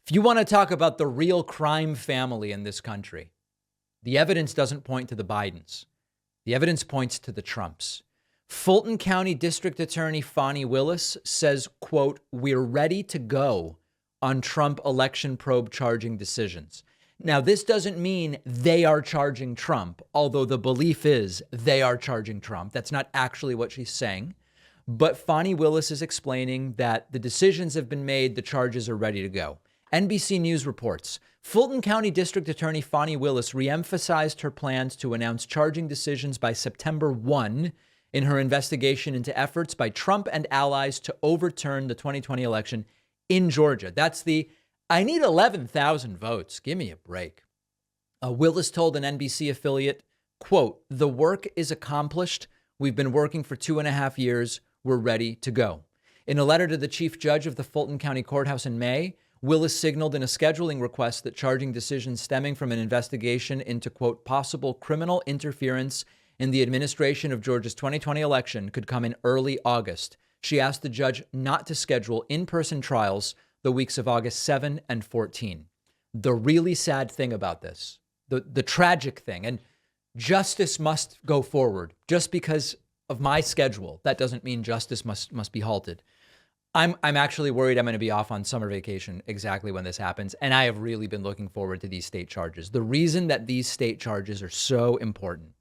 If you want to talk about the real crime family in this country, the evidence doesn't point to the Bidens. The evidence points to the Trumps. Fulton County District Attorney Fani Willis says, quote, "We're ready to go on Trump election probe charging decisions." Now, this doesn't mean they are charging Trump, although the belief is they are charging Trump. That's not actually what she's saying. But Fani Willis is explaining that the decisions have been made, the charges are ready to go. NBC News reports Fulton County District Attorney Fani Willis reemphasized her plans to announce charging decisions by September 1 in her investigation into efforts by Trump and allies to overturn the 2020 election in Georgia. That's the I need 11,000 votes. Give me a break. Willis told an NBC affiliate, quote, "The work is accomplished. We've been working for 2.5 years. We're ready to go." In a letter to the chief judge of the Fulton County Courthouse in May, Willis signaled in a scheduling request that charging decisions stemming from an investigation into, quote, "possible criminal interference in the administration of Georgia's 2020 election could come in early August." She asked the judge not to schedule in-person trials the weeks of August 7 and 14. The really sad thing about this, the tragic thing, and justice must go forward. Just because of my schedule, that doesn't mean justice must be halted. I'm actually worried I'm going to be off on summer vacation exactly when this happens. And I have really been looking forward to these state charges. The reason that these state charges are so important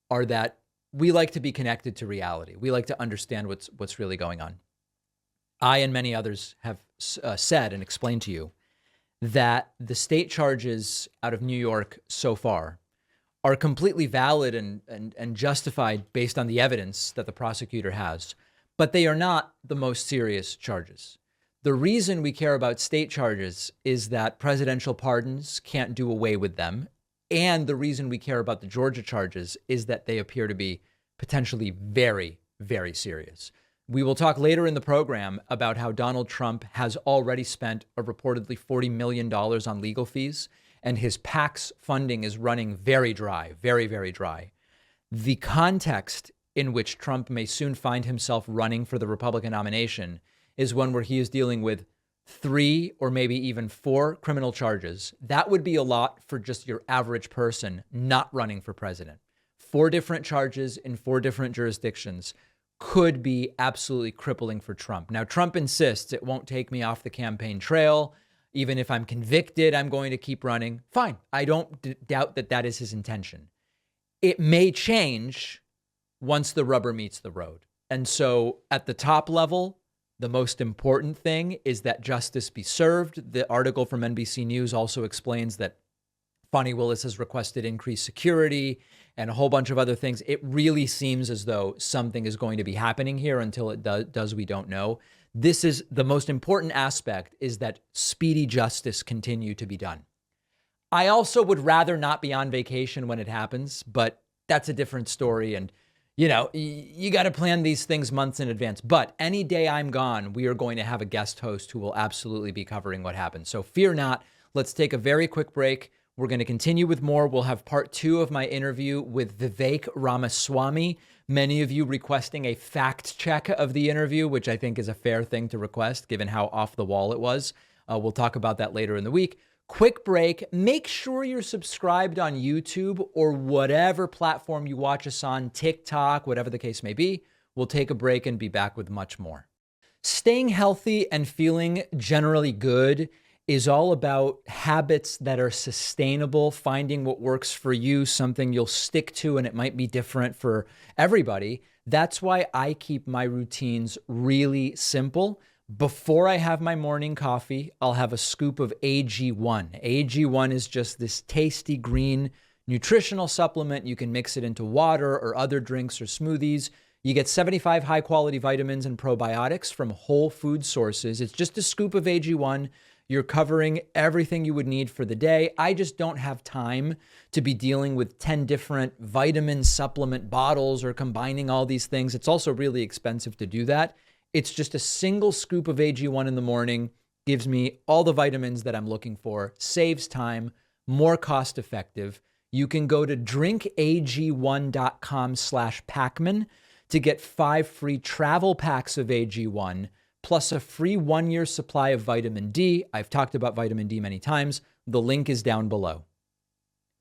are that we like to be connected to reality. We like to understand what's really going on. I and many others have said and explained to you that the state charges out of New York so far are completely valid and justified based on the evidence that the prosecutor has, but they are not the most serious charges. The reason we care about state charges is that presidential pardons can't do away with them. And the reason we care about the Georgia charges is that they appear to be potentially very, very serious. We will talk later in the program about how Donald Trump has already spent a reportedly $40 million on legal fees, and his PAC's funding is running very dry, very, very dry. The context in which Trump may soon find himself running for the Republican nomination is one where he is dealing with 3 or maybe even 4 criminal charges. That would be a lot for just your average person not running for president. 4 different charges in 4 different jurisdictions could be absolutely crippling for Trump. Now, Trump insists it won't take me off the campaign trail. Even if I'm convicted, I'm going to keep running. Fine. I don't doubt that that is his intention. It may change once the rubber meets the road. And so at the top level, the most important thing is that justice be served. The article from NBC News also explains that Fani Willis has requested increased security and a whole bunch of other things. It really seems as though something is going to be happening here. Until it does, we don't know. This is the most important aspect, is that speedy justice continue to be done. I also would rather not be on vacation when it happens, but that's a different story. And, you know, you got to plan these things months in advance. But any day I'm gone, we are going to have a guest host who will absolutely be covering what happens. So fear not. Let's take a very quick break. We're going to continue with more. We'll have part 2 of my interview with Vivek Ramaswamy. Many of you requesting a fact check of the interview, which I think is a fair thing to request given how off the wall it was. We'll talk about that later in the week. Quick break. Make sure you're subscribed on YouTube or whatever platform you watch us on, TikTok, whatever the case may be. We'll take a break and be back with much more. Staying healthy and feeling generally good is all about habits that are sustainable, finding what works for you, something you'll stick to, and it might be different for everybody. That's why I keep my routines really simple. Before I have my morning coffee, I'll have a scoop of AG1. AG1 is just this tasty green nutritional supplement. You can mix it into water or other drinks or smoothies. You get 75 high-quality vitamins and probiotics from whole food sources. It's just a scoop of AG1. You're covering everything you would need for the day. I just don't have time to be dealing with 10 different vitamin supplement bottles or combining all these things. It's also really expensive to do that. It's just a single scoop of AG1 in the morning, gives me all the vitamins that I'm looking for, saves time, more cost effective. You can go to drinkag1.com/Pacman to get 5 free travel packs of AG1, plus a free 1-year supply of vitamin D. I've talked about vitamin D many times. The link is down below.